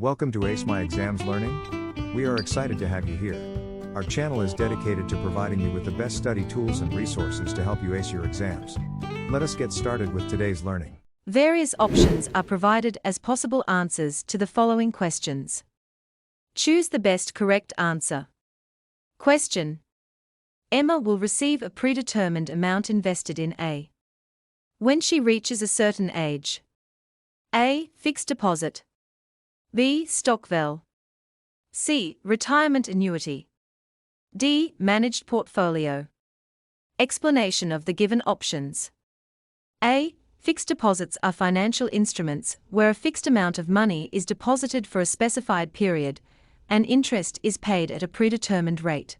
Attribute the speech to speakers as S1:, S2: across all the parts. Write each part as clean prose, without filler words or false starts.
S1: Welcome to Ace My Exams Learning. We are excited to have you here. Our channel is dedicated to providing you with the best study tools and resources to help you ace your exams. Let us get started with today's learning.
S2: Various options are provided as possible answers to the following questions. Choose the best correct answer. Question. Emma will receive a predetermined amount invested in A. When she reaches a certain age. A. Fixed deposit. B. Stokvel. C. Retirement annuity. D. Managed portfolio. Explanation of the given options. A. Fixed deposits are financial instruments where a fixed amount of money is deposited for a specified period, and interest is paid at a predetermined rate.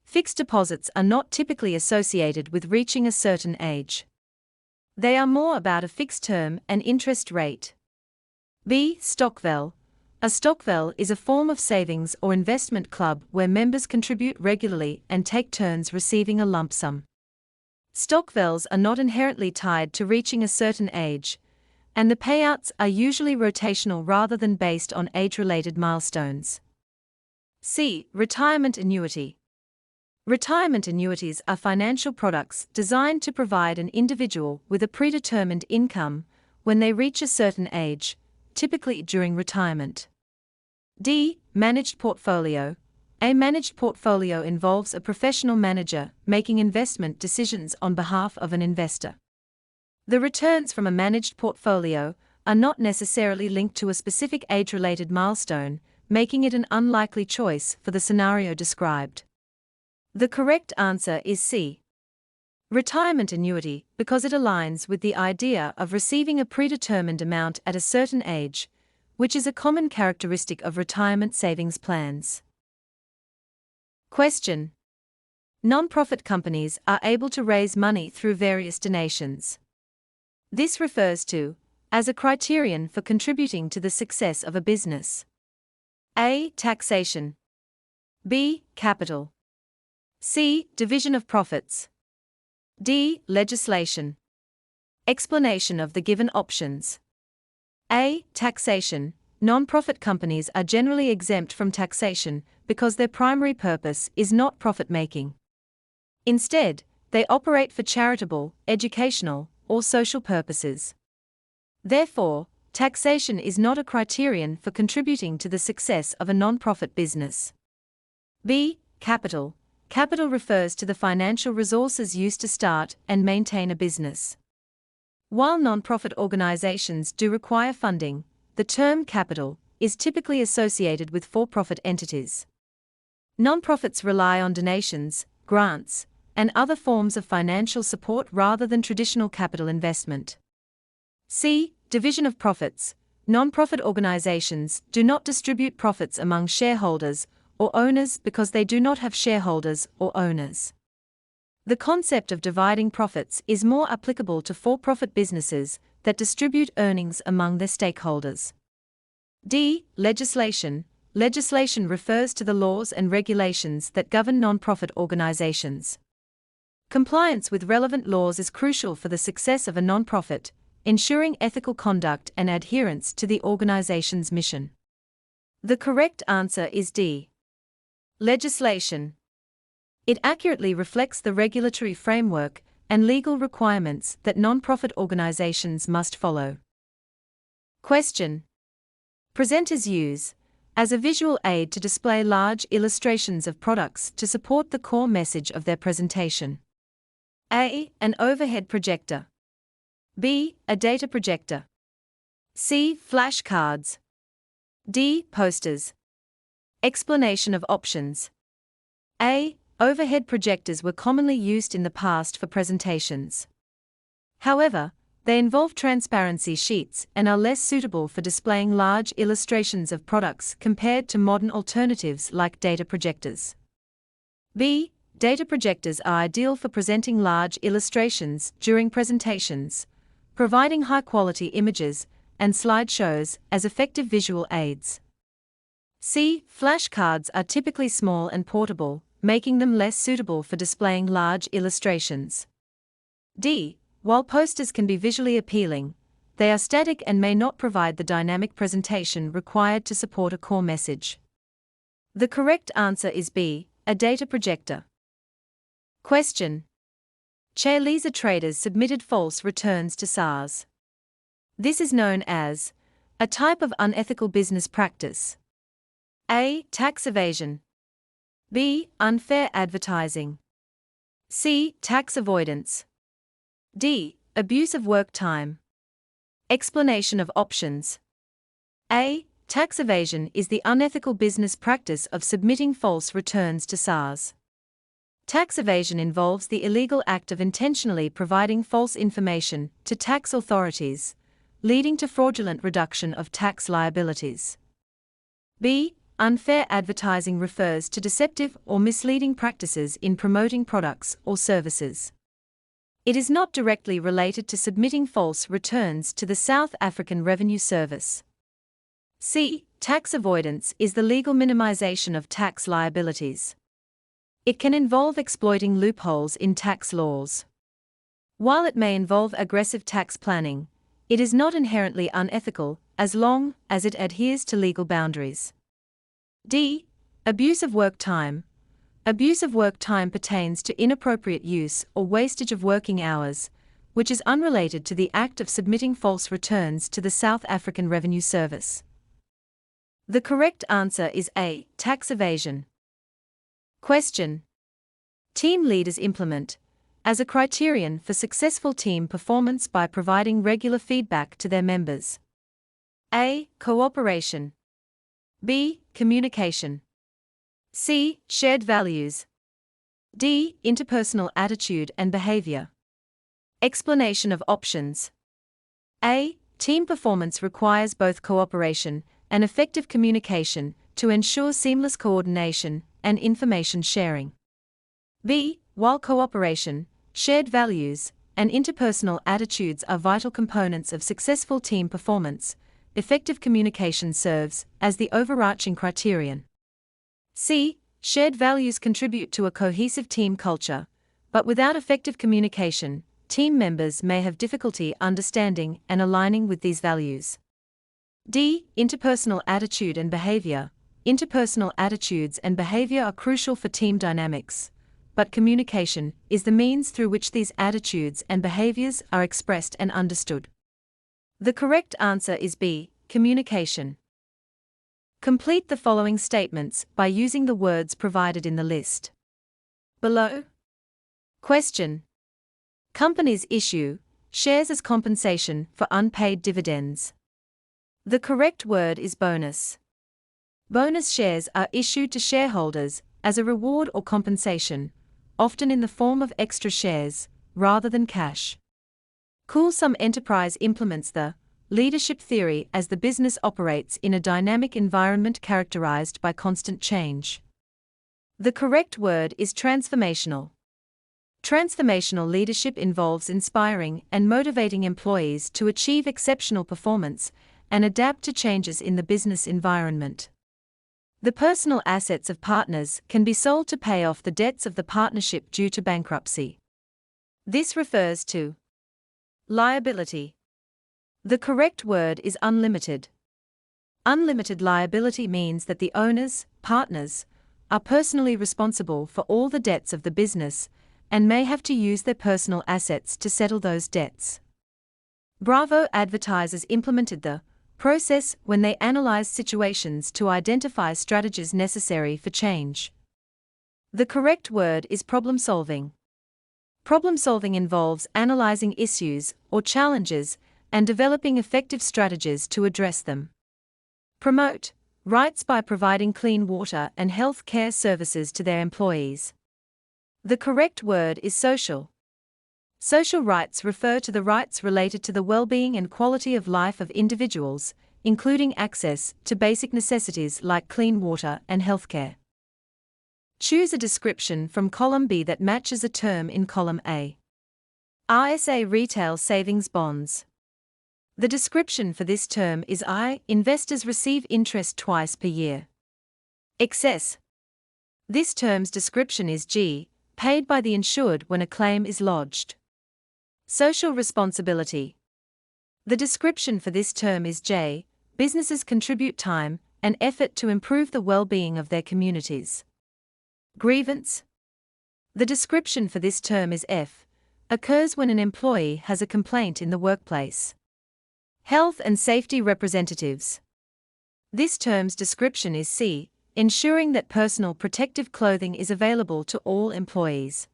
S2: Fixed deposits are not typically associated with reaching a certain age. They are more about a fixed term and interest rate. B. Stokvel. A stokvel is a form of savings or investment club where members contribute regularly and take turns receiving a lump sum. Stokvels are not inherently tied to reaching a certain age, and the payouts are usually rotational rather than based on age-related milestones. C. Retirement annuity. Retirement annuities are financial products designed to provide an individual with a predetermined income when they reach a certain age, typically during retirement. D. Managed portfolio. A managed portfolio involves a professional manager making investment decisions on behalf of an investor. The returns from a managed portfolio are not necessarily linked to a specific age-related milestone, making it an unlikely choice for the scenario described. The correct answer is C. Retirement annuity, because it aligns with the idea of receiving a predetermined amount at a certain age, which is a common characteristic of retirement savings plans. Question. Non-profit companies are able to raise money through various donations. This refers to as a criterion for contributing to the success of a business. A. Taxation. B. Capital. C. Division of profits. D. Legislation. Explanation of the given options. A. Taxation. Non-profit companies are generally exempt from taxation because their primary purpose is not profit-making. Instead, they operate for charitable, educational, or social purposes. Therefore, taxation is not a criterion for contributing to the success of a non-profit business. B. Capital. Capital refers to the financial resources used to start and maintain a business. While non-profit organizations do require funding, the term capital is typically associated with for-profit entities. Non-profits rely on donations, grants, and other forms of financial support rather than traditional capital investment. C. Division of profits. Non-profit organizations do not distribute profits among shareholders or owners because they do not have shareholders or owners. The concept of dividing profits is more applicable to for-profit businesses that distribute earnings among their stakeholders. D. Legislation. Legislation refers to the laws and regulations that govern non-profit organizations. Compliance with relevant laws is crucial for the success of a non-profit, ensuring ethical conduct and adherence to the organization's mission. The correct answer is D. Legislation. It accurately reflects the regulatory framework and legal requirements that non-profit organizations must follow. Question. Presenters use as a visual aid to display large illustrations of products to support the core message of their presentation. A. An overhead projector. B. A data projector. C. Flashcards. D. Posters. Explanation of options. A. Overhead projectors were commonly used in the past for presentations. However, they involve transparency sheets and are less suitable for displaying large illustrations of products compared to modern alternatives like data projectors. B. Data projectors are ideal for presenting large illustrations during presentations, providing high-quality images and slideshows as effective visual aids. C. Flashcards are typically small and portable, making them less suitable for displaying large illustrations. D. While posters can be visually appealing, they are static and may not provide the dynamic presentation required to support a core message. The correct answer is B, a data projector. Question. Chair laser traders submitted false returns to SARS. This is known as a type of unethical business practice. A. Tax evasion. B. Unfair advertising. C. Tax avoidance. D. Abuse of work time. Explanation of options. A. Tax evasion is the unethical business practice of submitting false returns to SARS. Tax evasion involves the illegal act of intentionally providing false information to tax authorities, leading to fraudulent reduction of tax liabilities. B. Unfair advertising refers to deceptive or misleading practices in promoting products or services. It is not directly related to submitting false returns to the South African Revenue Service. C. Tax avoidance is the legal minimization of tax liabilities. It can involve exploiting loopholes in tax laws. While it may involve aggressive tax planning, it is not inherently unethical as long as it adheres to legal boundaries. D. Abuse of work time. Abuse of work time pertains to inappropriate use or wastage of working hours, which is unrelated to the act of submitting false returns to the South African Revenue Service. The correct answer is A. Tax evasion. Question. Team leaders implement as a criterion for successful team performance by providing regular feedback to their members. A. Cooperation. B. Communication. C. Shared values. D. Interpersonal attitude and behavior. Explanation of options. A. Team performance requires both cooperation and effective communication to ensure seamless coordination and information sharing. B. While cooperation, shared values, and interpersonal attitudes are vital components of successful team performance, effective communication serves as the overarching criterion. C. Shared values contribute to a cohesive team culture, but without effective communication, team members may have difficulty understanding and aligning with these values. D. Interpersonal attitude and behavior. Interpersonal attitudes and behavior are crucial for team dynamics, but communication is the means through which these attitudes and behaviors are expressed and understood. The correct answer is B. Communication. Complete the following statements by using the words provided in the list below. Question. Companies issue shares as compensation for unpaid dividends. The correct word is bonus. Bonus shares are issued to shareholders as a reward or compensation, often in the form of extra shares, rather than cash. Coolsome Enterprise implements the leadership theory as the business operates in a dynamic environment characterized by constant change. The correct word is transformational. Transformational leadership involves inspiring and motivating employees to achieve exceptional performance and adapt to changes in the business environment. The personal assets of partners can be sold to pay off the debts of the partnership due to bankruptcy. This refers to liability. The correct word is unlimited. Unlimited liability means that the owners, partners, are personally responsible for all the debts of the business and may have to use their personal assets to settle those debts. Bravo advertisers implemented the process when they analyzed situations to identify strategies necessary for change. The correct word is problem solving. Problem solving involves analyzing issues or challenges and developing effective strategies to address them. Promote rights by providing clean water and health care services to their employees. The correct word is social. Social rights refer to the rights related to the well-being and quality of life of individuals, including access to basic necessities like clean water and healthcare. Choose a description from column B that matches a term in column A. RSA Retail Savings Bonds. The description for this term is I. Investors receive interest twice per year. Excess. This term's description is G. Paid by the insured when a claim is lodged. Social responsibility. The description for this term is J. Businesses contribute time and effort to improve the well-being of their communities. Grievance. The description for this term is F. Occurs when an employee has a complaint in the workplace. Health and safety representatives. This term's description is C. Ensuring that personal protective clothing is available to all employees.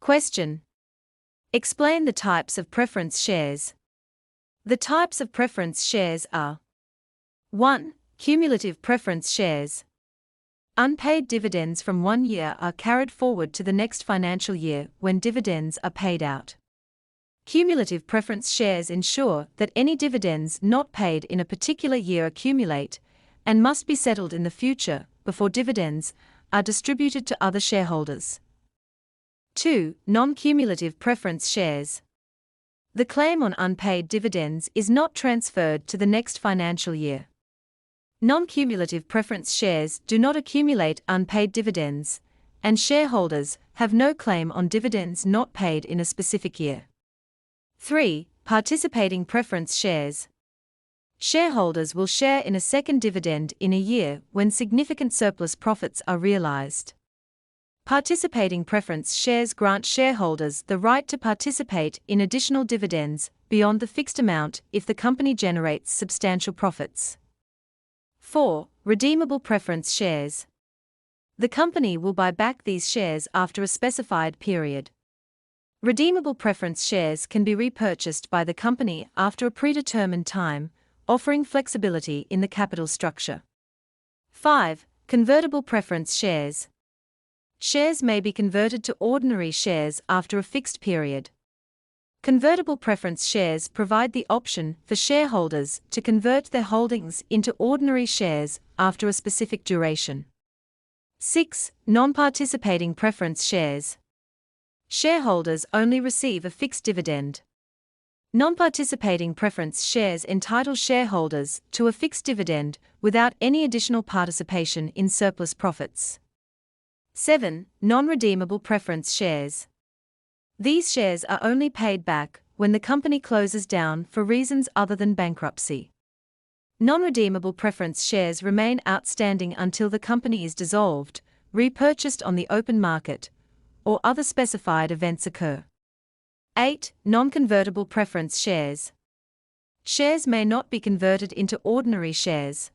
S2: Question. Explain the types of preference shares. The types of preference shares are 1. Cumulative preference shares. Unpaid dividends from 1 year are carried forward to the next financial year when dividends are paid out. Cumulative preference shares ensure that any dividends not paid in a particular year accumulate and must be settled in the future before dividends are distributed to other shareholders. 2. Non-cumulative preference shares. The claim on unpaid dividends is not transferred to the next financial year. Non-cumulative preference shares do not accumulate unpaid dividends, and shareholders have no claim on dividends not paid in a specific year. 3. Participating preference shares. Shareholders will share in a second dividend in a year when significant surplus profits are realized. Participating preference shares grant shareholders the right to participate in additional dividends beyond the fixed amount if the company generates substantial profits. 4. Redeemable preference shares. The company will buy back these shares after a specified period. Redeemable preference shares can be repurchased by the company after a predetermined time, offering flexibility in the capital structure. 5. Convertible preference shares. Shares may be converted to ordinary shares after a fixed period. Convertible preference shares provide the option for shareholders to convert their holdings into ordinary shares after a specific duration. 6. Non-participating preference shares. Shareholders only receive a fixed dividend. Non-participating preference shares entitle shareholders to a fixed dividend without any additional participation in surplus profits. 7. Non-redeemable preference shares. These shares are only paid back when the company closes down for reasons other than bankruptcy. Non-redeemable preference shares remain outstanding until the company is dissolved, repurchased on the open market, or other specified events occur. 8. Non-convertible preference shares. Shares may not be converted into ordinary shares.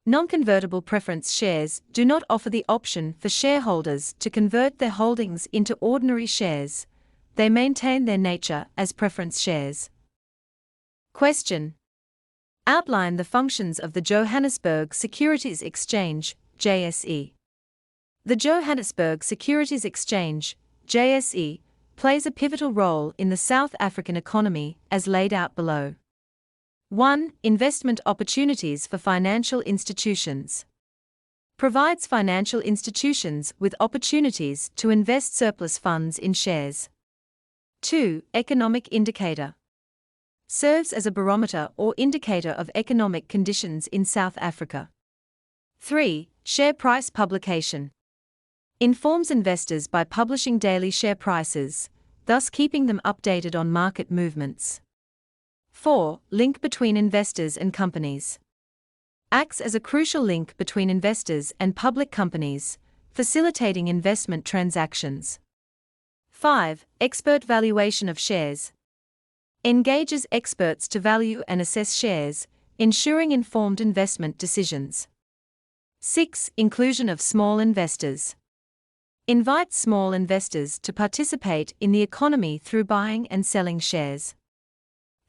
S2: Non-convertible preference shares do not offer the option for shareholders to convert their holdings into ordinary shares. They maintain their nature as preference shares. Question. Outline the functions of the Johannesburg Securities Exchange, JSE. The Johannesburg Securities Exchange, JSE, plays a pivotal role in the South African economy as laid out below. 1. Investment opportunities for financial institutions. Provides financial institutions with opportunities to invest surplus funds in shares. 2. Economic indicator. Serves as a barometer or indicator of economic conditions in South Africa. 3. Share price publication. Informs investors by publishing daily share prices, thus keeping them updated on market movements. 4. Link between investors and companies. Acts as a crucial link between investors and public companies, facilitating investment transactions. 5. Expert valuation of shares. Engages experts to value and assess shares, ensuring informed investment decisions. 6. Inclusion of small investors. Invites small investors to participate in the economy through buying and selling shares.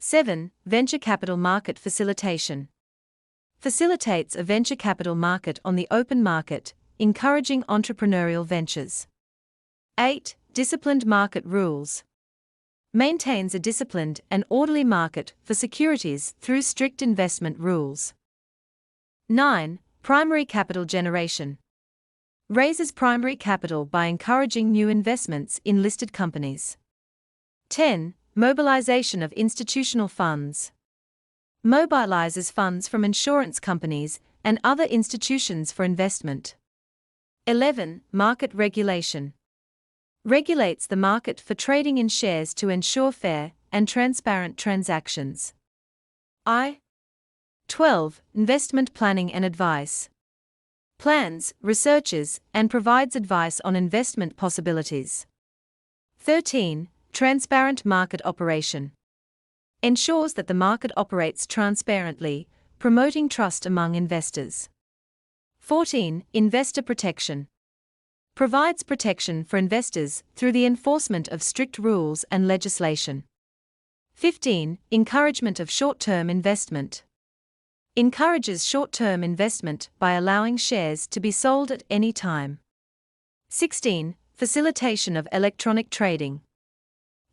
S2: 7. Venture capital market facilitation. Facilitates a venture capital market on the open market, encouraging entrepreneurial ventures. 8. Disciplined market rules. Maintains a disciplined and orderly market for securities through strict investment rules. 9. Primary capital generation. Raises primary capital by encouraging new investments in listed companies. 10. Mobilization of institutional funds. Mobilizes funds from insurance companies and other institutions for investment. 11. Market regulation. Regulates the market for trading in shares to ensure fair, and transparent transactions. 12. Investment planning and advice. Plans, researches, and provides advice on investment possibilities. 13. Transparent market operation. Ensures that the market operates transparently, promoting trust among investors. 14. Investor protection. Provides protection for investors through the enforcement of strict rules and legislation. 15. Encouragement of short-term investment. Encourages short-term investment by allowing shares to be sold at any time. 16. Facilitation of electronic trading.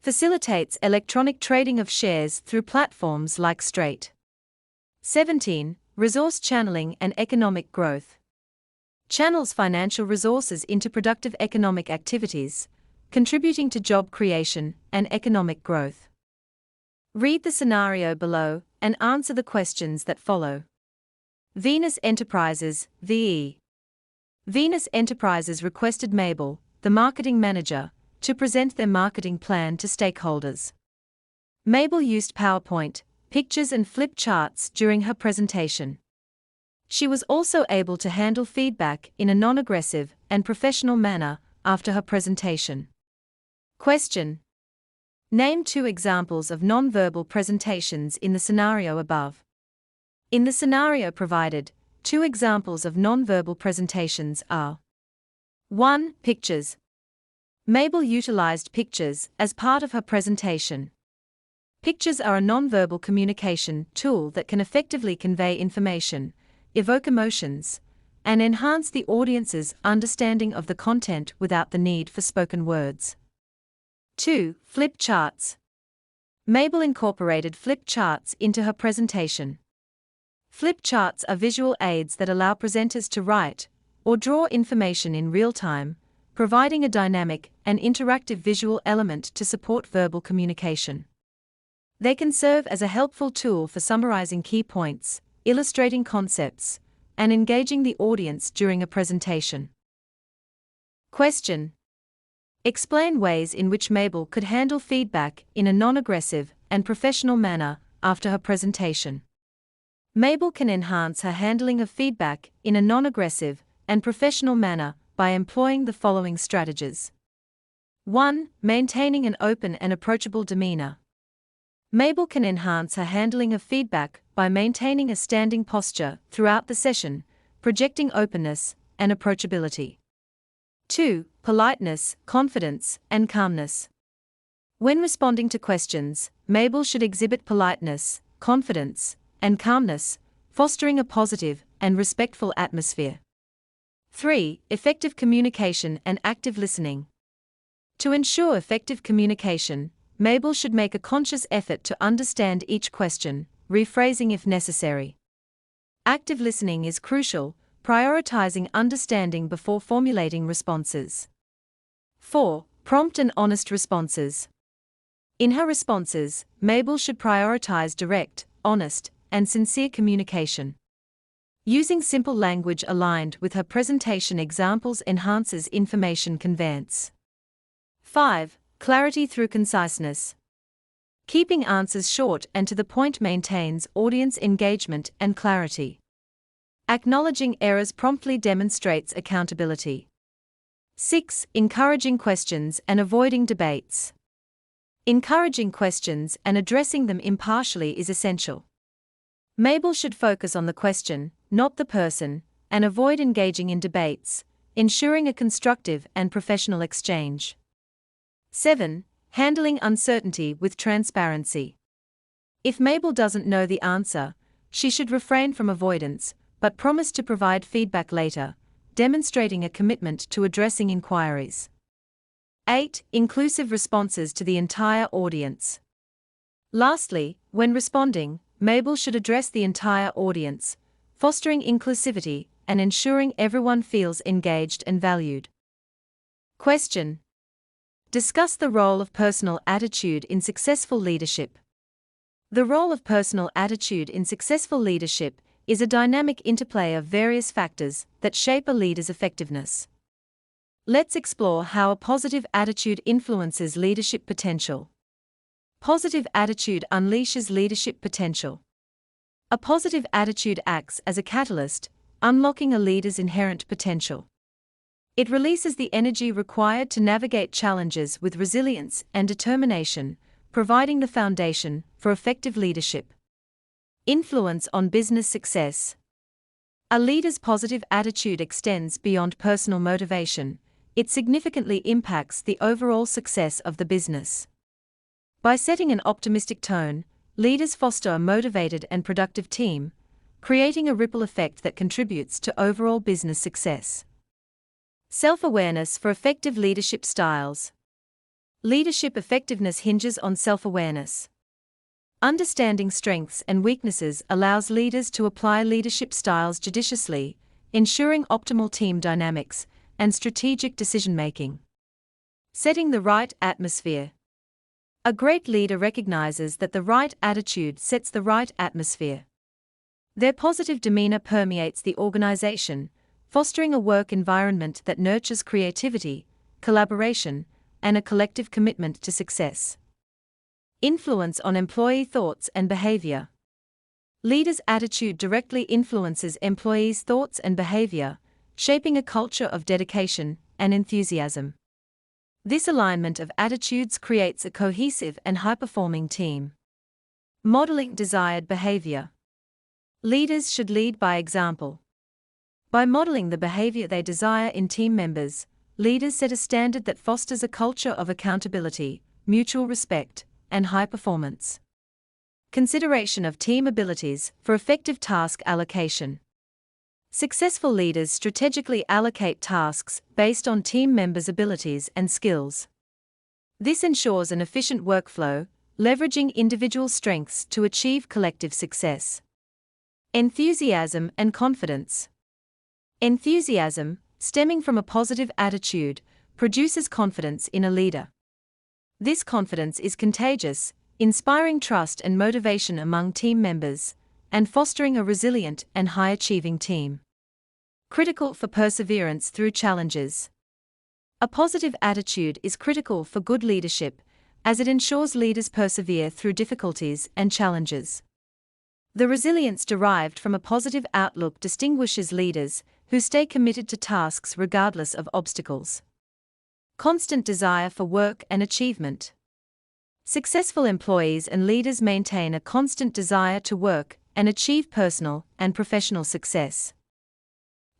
S2: Facilitates electronic trading of shares through platforms like Straight. 17. Resource channeling and economic growth. Channels financial resources into productive economic activities, contributing to job creation and economic growth. Read the scenario below and answer the questions that follow. Venus Enterprises, VE. Venus Enterprises requested Mabel, the marketing manager, to present their marketing plan to stakeholders. Mabel used PowerPoint, pictures and flip charts during her presentation. She was also able to handle feedback in a non-aggressive and professional manner after her presentation. Question. Name 2 examples of non-verbal presentations in the scenario above. In the scenario provided, 2 examples of non-verbal presentations are: 1. Pictures. Mabel utilized pictures as part of her presentation. Pictures are a non-verbal communication tool that can effectively convey information, evoke emotions, and enhance the audience's understanding of the content without the need for spoken words. 2. Flip charts. Mabel incorporated flip charts into her presentation. Flip charts are visual aids that allow presenters to write or draw information in real time, providing a dynamic and interactive visual element to support verbal communication. They can serve as a helpful tool for summarizing key points, illustrating concepts, and engaging the audience during a presentation. Question. Explain ways in which Mabel could handle feedback in a non-aggressive and professional manner after her presentation. Mabel can enhance her handling of feedback in a non-aggressive and professional manner by employing the following strategies. 1. Maintaining an open and approachable demeanor. Mabel can enhance her handling of feedback by maintaining a standing posture throughout the session, projecting openness and approachability. 2. Politeness, confidence, and calmness. When responding to questions, Mabel should exhibit politeness, confidence, and calmness, fostering a positive and respectful atmosphere. 3. Effective communication and active listening. To ensure effective communication, Mabel should make a conscious effort to understand each question, rephrasing if necessary. Active listening is crucial, prioritizing understanding before formulating responses. 4. Prompt and honest responses. In her responses, Mabel should prioritize direct, honest, and sincere communication. Using simple language aligned with her presentation examples enhances information conveyance. 5. Clarity through conciseness. Keeping answers short and to the point maintains audience engagement and clarity. Acknowledging errors promptly demonstrates accountability. 6. Encouraging questions and avoiding debates. Encouraging questions and addressing them impartially is essential. Mabel should focus on the question, not the person, and avoid engaging in debates, ensuring a constructive and professional exchange. 7. Handling uncertainty with transparency. If Mabel doesn't know the answer, she should refrain from avoidance, but promise to provide feedback later, demonstrating a commitment to addressing inquiries. 8. Inclusive responses to the entire audience. Lastly, when responding, Mabel should address the entire audience, fostering inclusivity and ensuring everyone feels engaged and valued. Question. Discuss the role of personal attitude in successful leadership. The role of personal attitude in successful leadership is a dynamic interplay of various factors that shape a leader's effectiveness. Let's explore how a positive attitude influences leadership potential. Positive attitude unleashes leadership potential. A positive attitude acts as a catalyst, unlocking a leader's inherent potential. It releases the energy required to navigate challenges with resilience and determination, providing the foundation for effective leadership. Influence on business success. A leader's positive attitude extends beyond personal motivation. It significantly impacts the overall success of the business. By setting an optimistic tone, leaders foster a motivated and productive team, creating a ripple effect that contributes to overall business success. Self-awareness for effective leadership styles. Leadership effectiveness hinges on self-awareness. Understanding strengths and weaknesses allows leaders to apply leadership styles judiciously, ensuring optimal team dynamics and strategic decision-making. Setting the right atmosphere. A great leader recognizes that the right attitude sets the right atmosphere. Their positive demeanor permeates the organization, fostering a work environment that nurtures creativity, collaboration, and a collective commitment to success. Influence on employee thoughts and behavior. Leaders' attitude directly influences employees' thoughts and behavior, shaping a culture of dedication and enthusiasm. This alignment of attitudes creates a cohesive and high-performing team. Modeling desired behavior. Leaders should lead by example. By modeling the behavior they desire in team members, leaders set a standard that fosters a culture of accountability, mutual respect, and high performance. Consideration of team abilities for effective task allocation. Successful leaders strategically allocate tasks based on team members' abilities and skills. This ensures an efficient workflow, leveraging individual strengths to achieve collective success. Enthusiasm and confidence. Enthusiasm, stemming from a positive attitude, produces confidence in a leader. This confidence is contagious, inspiring trust and motivation among team members, and fostering a resilient and high-achieving team. Critical for perseverance through challenges. A positive attitude is critical for good leadership, as it ensures leaders persevere through difficulties and challenges. The resilience derived from a positive outlook distinguishes leaders who stay committed to tasks regardless of obstacles. Constant desire for work and achievement. Successful employees and leaders maintain a constant desire to work and achieve personal and professional success.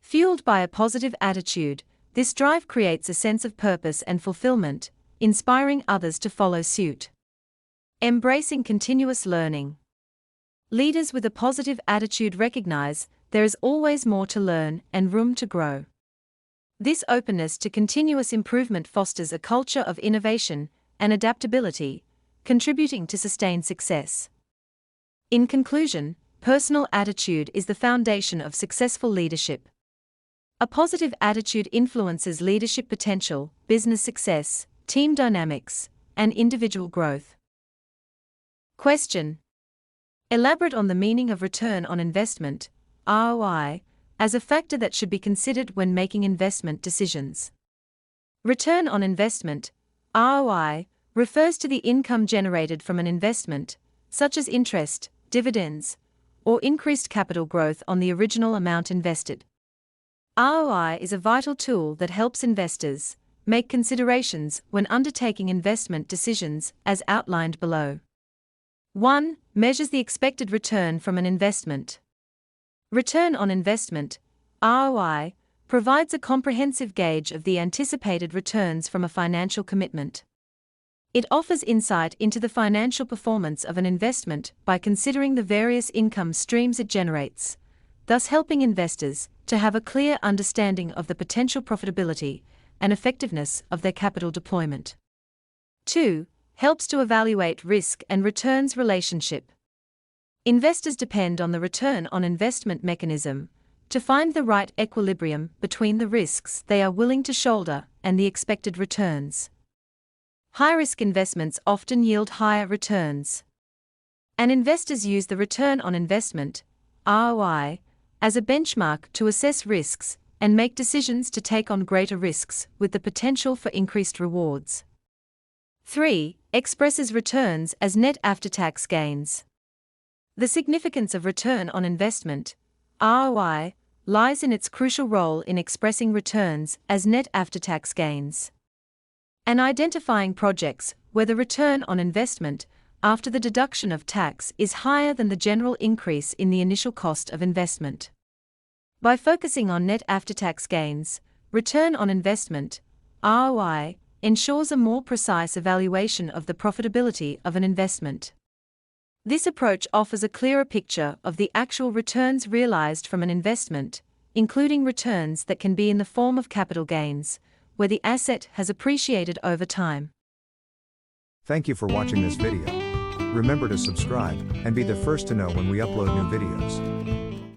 S2: Fueled by a positive attitude, this drive creates a sense of purpose and fulfillment, inspiring others to follow suit. Embracing continuous learning. Leaders with a positive attitude recognize there is always more to learn and room to grow. This openness to continuous improvement fosters a culture of innovation and adaptability, contributing to sustained success. In conclusion, personal attitude is the foundation of successful leadership. A positive attitude influences leadership potential, business success, team dynamics, and individual growth. Question. Elaborate on the meaning of return on investment, ROI, as a factor that should be considered when making investment decisions. Return on investment, ROI, refers to the income generated from an investment, such as interest, dividends, or increased capital growth on the original amount invested. ROI is a vital tool that helps investors make considerations when undertaking investment decisions as outlined below. 1. Measures the expected return from an investment. Return on investment, ROI, provides a comprehensive gauge of the anticipated returns from a financial commitment. It offers insight into the financial performance of an investment by considering the various income streams it generates, thus helping investors to have a clear understanding of the potential profitability and effectiveness of their capital deployment. 2. Helps to evaluate risk and returns relationship. Investors depend on the return on investment mechanism to find the right equilibrium between the risks they are willing to shoulder and the expected returns. High-risk investments often yield higher returns. And investors use the return on investment, ROI, as a benchmark to assess risks and make decisions to take on greater risks with the potential for increased rewards. 3. expresses returns as net after-tax gains. The significance of return on investment, ROI, lies in its crucial role in expressing returns as net after-tax gains and identifying projects where the return on investment after the deduction of tax is higher than the general increase in the initial cost of investment. By focusing on net after-tax gains, return on investment, ROI, ensures a more precise evaluation of the profitability of an investment. This approach offers a clearer picture of the actual returns realized from an investment, including returns that can be in the form of capital gains, where the asset has appreciated over time.
S1: Thank you for watching this video. Remember to subscribe and be the first to know when we upload new videos.